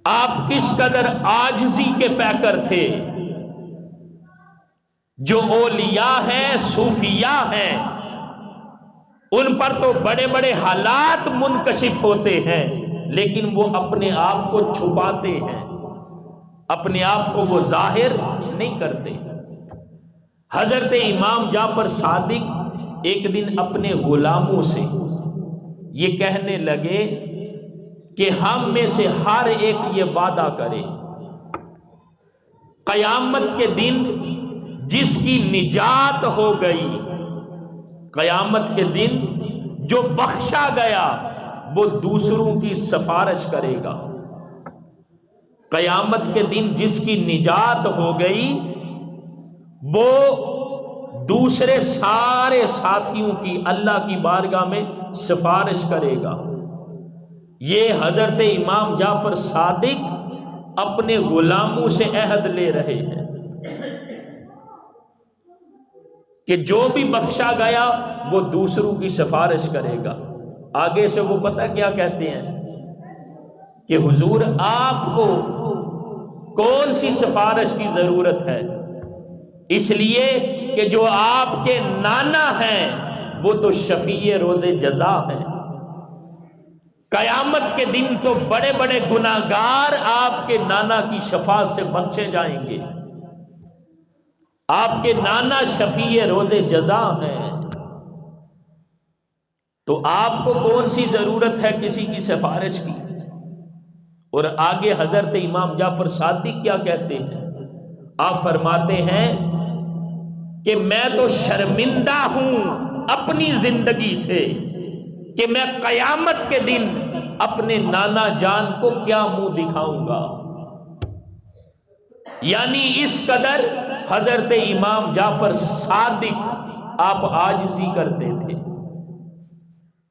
आप किस कदर आजिज़ी के पैकर थे। जो औलिया हैं, सूफिया हैं, उन पर तो बड़े बड़े हालात मुनकशिफ होते हैं, लेकिन वो अपने आप को छुपाते हैं, अपने आप को वो जाहिर नहीं करते। हजरत इमाम जाफर सादिक एक दिन अपने गुलामों से ये कहने लगे कि हम में से हर एक ये वादा करे, कयामत के दिन जिसकी निजात हो गई, कयामत के दिन जो बख्शा गया, वो दूसरों की सिफारिश करेगा। कयामत के दिन जिसकी निजात हो गई, वो दूसरे सारे साथियों की अल्लाह की बारगाह में सिफारिश करेगा। ये हजरत इमाम जाफर सादिक अपने गुलामों से अहद ले रहे हैं कि जो भी बख्शा गया वो दूसरों की सिफारिश करेगा। आगे से वो पता क्या कहते हैं कि हुजूर आपको कौन सी सिफारिश की जरूरत है, इसलिए कि जो आपके नाना हैं वो तो शफीए रोजे जजा हैं। कयामत के दिन तो बड़े बड़े गुनाहगार आपके नाना की शफाअत से बख्शे जाएंगे। आपके नाना शफीए रोजे जजा हैं, तो आपको कौन सी जरूरत है किसी की सिफारिश की। और आगे हजरत इमाम जाफर सादिक क्या कहते हैं, आप फरमाते हैं कि मैं तो शर्मिंदा हूं अपनी जिंदगी से कि मैं कयामत के दिन अपने नाना जान को क्या मुंह दिखाऊंगा। यानी इस कदर हजरत इमाम जाफर सादिक आप आजिज़ी करते थे।